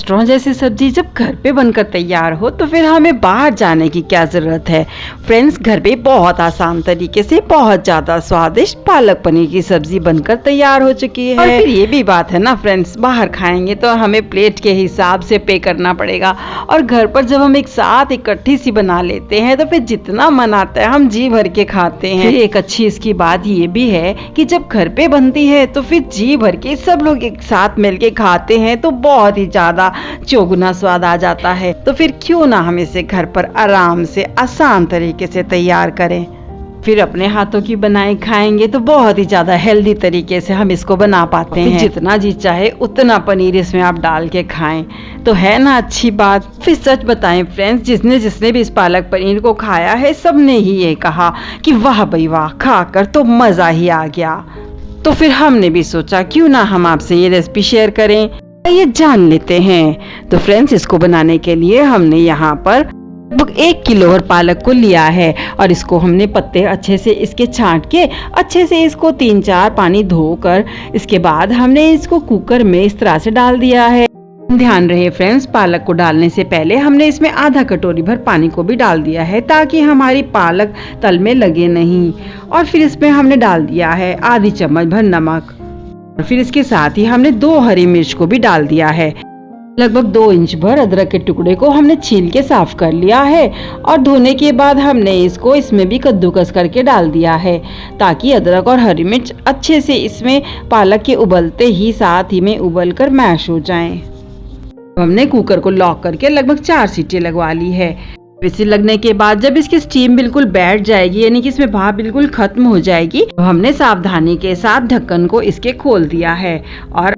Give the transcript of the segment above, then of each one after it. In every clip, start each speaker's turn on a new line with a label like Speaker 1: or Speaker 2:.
Speaker 1: Restaurant जैसी सब्जी जब घर पे बनकर तैयार हो तो फिर हमें बाहर जाने की क्या ज़रूरत है। फ्रेंड्स, घर पे बहुत आसान तरीके से बहुत ज़्यादा स्वादिष्ट पालक पनीर की सब्जी बनकर तैयार हो चुकी है। और फिर ये भी बात है ना फ्रेंड्स, बाहर खाएंगे तो हमें प्लेट के हिसाब से पे करना पड़ेगा, और घर पर जब हम एक साथ इकट्ठी सी बना लेते हैं तो फिर जितना मन आता है हम जी भर के खाते हैं। फिर एक अच्छी इसकी बात ये भी है कि जब घर पे बनती है तो फिर जी भर के सब लोग एक साथ मिलके खाते हैं तो बहुत ही ज्यादा चौगुना स्वाद आ जाता है। तो फिर क्यों ना हम इसे घर पर आराम से आसान तरीके से तैयार करें। फिर अपने हाथों की बनाई खाएंगे तो बहुत ही ज्यादा हेल्दी तरीके से हम इसको बना पाते हैं। जितना जी चाहे उतना पनीर इसमें आप डाल के खाएं तो है ना अच्छी बात। फिर सच बताएं फ्रेंड्स, जिसने भी इस पालक पनीर को खाया है सबने ही ये कहा कि वाह भाई वाह, खाकर तो मजा ही आ गया। तो फिर हमने भी सोचा क्यों ना हम आपसे ये रेसिपी शेयर करें, ये जान लेते हैं। तो फ्रेंड्स, इसको बनाने के लिए हमने यहाँ पर लगभग 1 किलो और पालक को लिया है, और इसको हमने पत्ते अच्छे से इसके छांट के अच्छे से इसको 3-4 पानी धोकर इसके बाद हमने इसको कुकर में इस तरह से डाल दिया है। ध्यान रहे फ्रेंड्स, पालक को डालने से पहले हमने इसमें आधा कटोरी भर पानी को भी डाल दिया है ताकि हमारी पालक तल में लगे नहीं। और फिर इसमें हमने डाल दिया है आधी चम्मच भर नमक, और फिर इसके साथ ही हमने 2 हरी मिर्च को भी डाल दिया है। लगभग 2 इंच भर अदरक के टुकड़े को हमने छील के साफ कर लिया है, और धोने के बाद हमने इसको इसमें भी कद्दूकस करके डाल दिया है ताकि अदरक और हरी मिर्च अच्छे से इसमें पालक के उबलते ही साथ ही में उबल कर मैश हो जाएं। हमने कुकर को लॉक करके लगभग 4 सीटी लगवा ली है। इसे लगने के बाद जब इसकी स्टीम बिल्कुल बैठ जाएगी, यानी कि इसमें भाप बिल्कुल खत्म हो जाएगी, तो हमने सावधानी के साथ ढक्कन को इसके खोल दिया है। और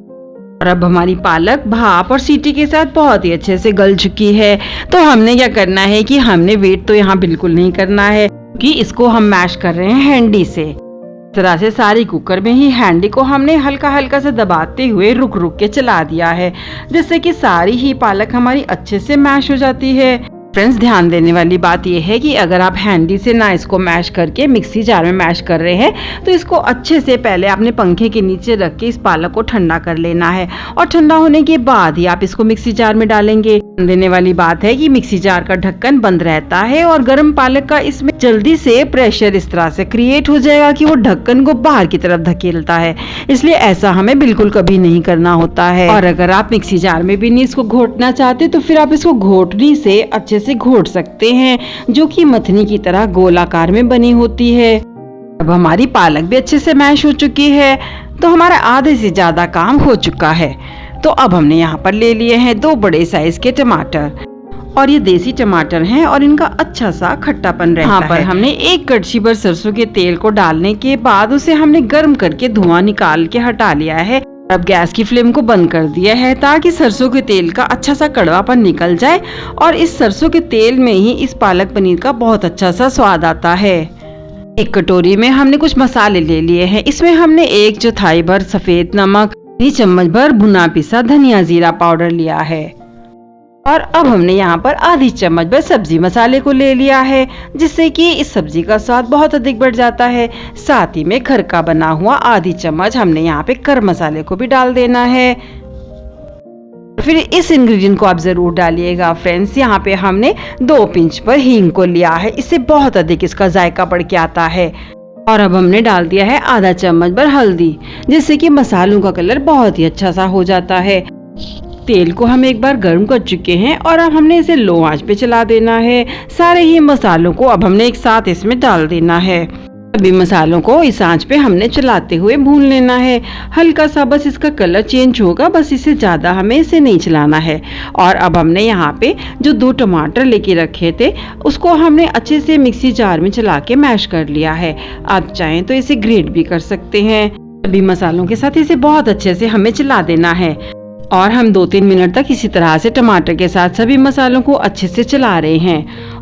Speaker 1: अब हमारी पालक भाप और सीटी के साथ बहुत ही अच्छे से गल चुकी है। तो हमने क्या करना है कि हमने वेट तो यहाँ बिल्कुल नहीं करना है, कि इसको हम मैश कर रहे हैं हैंडी से। इस तरह से सारी कुकर में ही हैंडी को हमने हल्का हल्का से दबाते हुए रुक रुक के चला दिया है, जिससे कि सारी ही पालक हमारी अच्छे से मैश हो जाती है। फ्रेंड्स, ध्यान देने वाली बात यह है कि अगर आप हैंडी से ना इसको मैश करके मिक्सी जार में मैश कर रहे हैं तो इसको अच्छे से पहले आपने पंखे के नीचे रख के इस पालक को ठंडा कर लेना है, और ठंडा होने के बाद ही आप इसको मिक्सी जार में डालेंगे। ध्यान देने वाली बात है कि मिक्सी जार का ढक्कन बंद रहता है, और गर्म पालक का इसमें जल्दी से प्रेशर इस तरह से क्रिएट हो जाएगा कि वो ढक्कन को बाहर की तरफ धकेलता है, इसलिए ऐसा हमें बिल्कुल कभी नहीं करना होता है। और अगर आप मिक्सी जार में भी नहीं इसको घोटना चाहते तो फिर आप इसको घोटनी से अच्छे से घोट सकते हैं, जो कि मथनी की तरह गोलाकार में बनी होती है। अब हमारी पालक भी अच्छे से मैश हो चुकी है, तो हमारा आधे से ज्यादा काम हो चुका है। तो अब हमने यहाँ पर ले लिए हैं 2 बड़े साइज के टमाटर, और ये देसी टमाटर हैं और इनका अच्छा सा खट्टापन रहता है। यहाँ पर हमने 1 कड़छी भर सरसों के तेल को डालने के बाद उसे हमने गर्म करके धुआं निकाल के हटा लिया है। अब गैस की फ्लेम को बंद कर दिया है ताकि सरसों के तेल का अच्छा सा कड़वापन निकल जाए, और इस सरसों के तेल में ही इस पालक पनीर का बहुत अच्छा सा स्वाद आता है। एक कटोरी में हमने कुछ मसाले ले लिए हैं। इसमें हमने 1/4 भर सफेद नमक, 1 चम्मच भर भुना पिसा धनिया जीरा पाउडर लिया है, और अब हमने यहाँ पर आधी चम्मच भर सब्जी मसाले को ले लिया है, जिससे कि इस सब्जी का स्वाद बहुत अधिक बढ़ जाता है। साथ ही में घर का बना हुआ आधी चम्मच हमने यहाँ पे गरम मसाले को भी डाल देना है। फिर इस इंग्रेडिएंट को आप जरूर डालिएगा फ्रेंड्स। यहाँ पे हमने 2 पिंच पर हींग को लिया है, इससे बहुत अधिक इसका जायका बढ़ के आता है। और अब हमने डाल दिया है आधा चम्मच भर हल्दी, जिससे कि मसालों का कलर बहुत ही अच्छा सा हो जाता है। तेल को हम एक बार गर्म कर चुके हैं, और अब हमने इसे लो आंच पे चला देना है। सारे ही मसालों को अब हमने एक साथ इसमें डाल देना है। सभी मसालों को इस आंच पे हमने चलाते हुए भून लेना है। हल्का सा बस इसका कलर चेंज होगा, बस इससे ज़्यादा हमें इसे नहीं चलाना है। और अब हमने यहाँ पे जो 2 टमाटर लेके रखे थे उसको हमने अच्छे से मिक्सी जार में चला के मैश कर लिया है। आप चाहें तो इसे ग्रेट भी कर सकते हैं। सभी मसालों के साथ इसे बहुत अच्छे से हमें चला देना है, और हम 2-3 मिनट तक इसी तरह से टमाटर के साथ सभी मसालों को अच्छे से चला रहे हैं।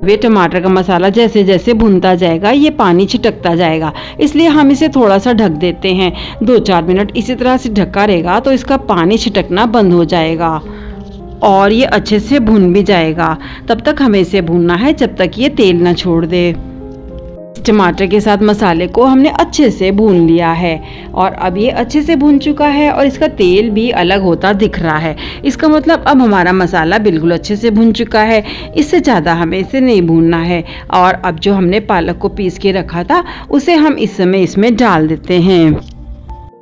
Speaker 1: वे टमाटर का मसाला जैसे जैसे भुनता जाएगा ये पानी छिटकता जाएगा, इसलिए हम इसे थोड़ा सा ढक देते हैं। 2-4 मिनट इसी तरह से ढका रहेगा तो इसका पानी छिटकना बंद हो जाएगा और ये अच्छे से भुन भी जाएगा। तब तक हमें इसे भूनना है जब तक ये तेल ना छोड़ दे। टमाटर के साथ मसाले को हमने अच्छे से भून लिया है और अब ये अच्छे से भून चुका है और इसका तेल भी अलग होता दिख रहा है। इसका मतलब अब हमारा मसाला बिल्कुल अच्छे से भून चुका है, इससे ज़्यादा हमें इसे नहीं भूनना है। और अब जो हमने पालक को पीस के रखा था उसे हम इस समय इसमें डाल देते हैं।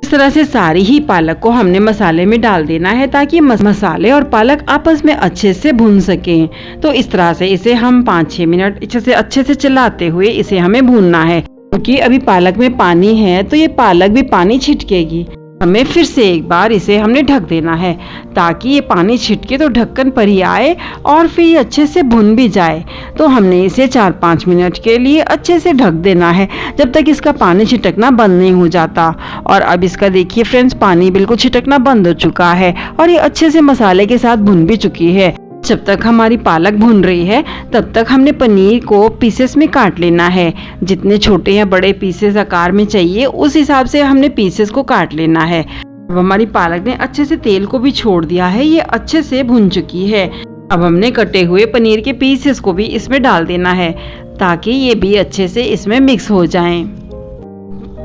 Speaker 1: इस तरह से सारी ही पालक को हमने मसाले में डाल देना है ताकि मसाले और पालक आपस में अच्छे से भून सकें। तो इस तरह से इसे हम 5-6 मिनट अच्छे से चलाते हुए इसे हमें भूनना है, क्योंकि अभी पालक में पानी है तो ये पालक भी पानी छिटकेगी। हमें फिर से एक बार इसे हमने ढक देना है ताकि ये पानी छिटके तो ढक्कन पर ही आए और फिर ये अच्छे से भुन भी जाए। तो हमने इसे 4-5 मिनट के लिए अच्छे से ढक देना है जब तक इसका पानी छिटकना बंद नहीं हो जाता। और अब इसका देखिए फ्रेंड्स, पानी बिल्कुल छिटकना बंद हो चुका है और ये अच्छे से मसाले के साथ भुन भी चुकी है। जब तक हमारी पालक भुन रही है तब तक हमने पनीर को पीसेस में काट लेना है। जितने छोटे या बड़े पीसेस आकार में चाहिए उस हिसाब से हमने पीसेस को काट लेना है। अब हमारी पालक ने अच्छे से तेल को भी छोड़ दिया है, ये अच्छे से भुन चुकी है। अब हमने कटे हुए पनीर के पीसेस को भी इसमें डाल देना है ताकि ये भी अच्छे से इसमें मिक्स हो जाएं।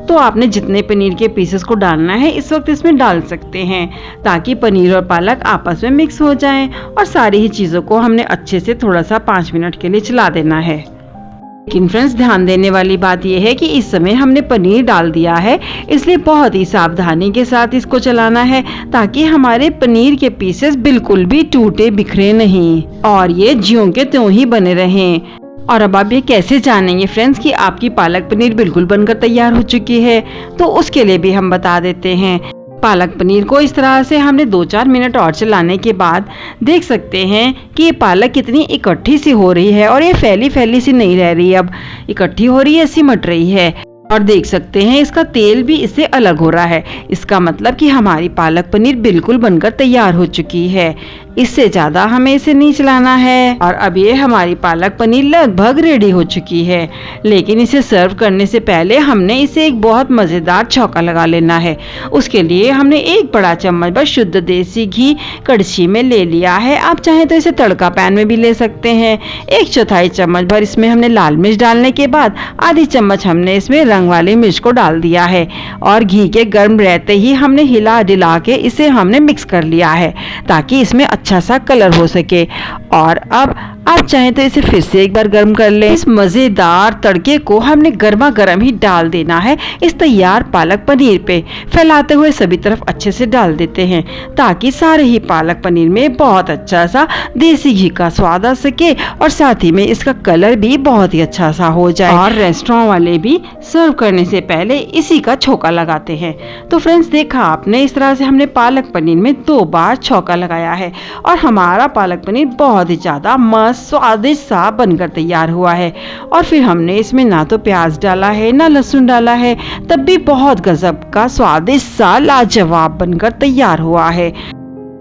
Speaker 1: तो आपने जितने पनीर के पीसेस को डालना है इस वक्त इसमें डाल सकते हैं ताकि पनीर और पालक आपस में मिक्स हो जाएं। और सारी ही चीज़ों को हमने अच्छे से थोड़ा सा 5 मिनट के लिए चला देना है। लेकिन फ्रेंड्स, ध्यान देने वाली बात यह है कि इस समय हमने पनीर डाल दिया है, इसलिए बहुत ही सावधानी के साथ इसको चलाना है ताकि हमारे पनीर के पीसेस बिल्कुल भी टूटे बिखरे नहीं और ये ज्यों के त्यों ही बने रहें। और अब आप ये कैसे जानेंगे फ्रेंड्स कि आपकी पालक पनीर बिल्कुल बनकर तैयार हो चुकी है, तो उसके लिए भी हम बता देते हैं। पालक पनीर को इस तरह से हमने 2-4 मिनट और चलाने के बाद देख सकते हैं कि ये पालक कितनी इकट्ठी सी हो रही है और ये फैली फैली सी नहीं रह रही, अब इकट्ठी हो रही है, सिमट रही है। और देख सकते हैं इसका तेल भी इससे अलग हो रहा है। इसका मतलब कि हमारी पालक पनीर बिल्कुल बनकर तैयार हो चुकी है। इससे ज़्यादा हमें इसे नहीं चलाना है। और अब ये हमारी पालक पनीर लगभग रेडी हो चुकी है। लेकिन इसे सर्व करने से पहले हमने इसे एक बहुत मज़ेदार छौंका लगा लेना है। उसके लिए हमने 1 बड़ा चम्मच बस शुद्ध देसी घी कड़छी में ले लिया है। आप चाहें तो इसे तड़का पैन में भी ले सकते हैं। 1/4 चम्मच भर इसमें हमने लाल मिर्च डालने के बाद आधी चम्मच हमने इसमें रंग वाली मिर्च को डाल दिया है और घी के गर्म रहते ही हमने हिला डिला के इसे हमने मिक्स कर लिया है ताकि इसमें अच्छा सा कलर हो सके। और अब आप चाहें तो इसे फिर से एक बार गर्म कर लें। इस मज़ेदार तड़के को हमने गर्मा गर्म ही डाल देना है इस तैयार पालक पनीर पे, फैलाते हुए सभी तरफ अच्छे से डाल देते हैं ताकि सारे ही पालक पनीर में बहुत अच्छा सा देसी घी का स्वाद आ सके और साथ ही में इसका कलर भी बहुत ही अच्छा सा हो जाए। और रेस्टोरेंट वाले भी सर्व करने से पहले इसी का छौंका लगाते हैं। तो फ्रेंड्स, देखा आपने, इस तरह से हमने पालक पनीर में 2 बार छौंका लगाया है और हमारा पालक पनीर बहुत ही ज़्यादा मस्त स्वादिष्ट सा बनकर तैयार हुआ है। और फिर हमने इसमें ना तो प्याज डाला है ना लहसुन डाला है, तब भी बहुत गजब का स्वादिष्ट सा लाजवाब बनकर तैयार हुआ है।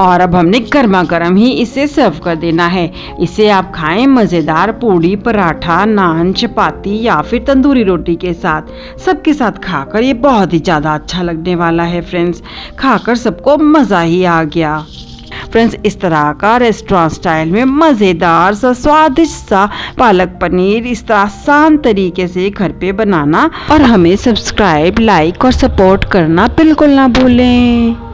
Speaker 1: और अब हमने गर्मा गर्म ही इसे सर्व कर देना है। इसे आप खाएं मज़ेदार पूड़ी, पराठा, नान, चपाती या फिर तंदूरी रोटी के साथ। सबके साथ खाकर ये बहुत ही ज़्यादा अच्छा लगने वाला है फ्रेंड्स। खाकर सबको मज़ा ही आ गया। फ्रेंड्स, इस तरह का रेस्टोरेंट स्टाइल में मज़ेदार सा स्वादिष्ट सा पालक पनीर इस तरह आसान तरीके से घर पे बनाना और हमें सब्सक्राइब, लाइक और सपोर्ट करना बिल्कुल ना भूलें।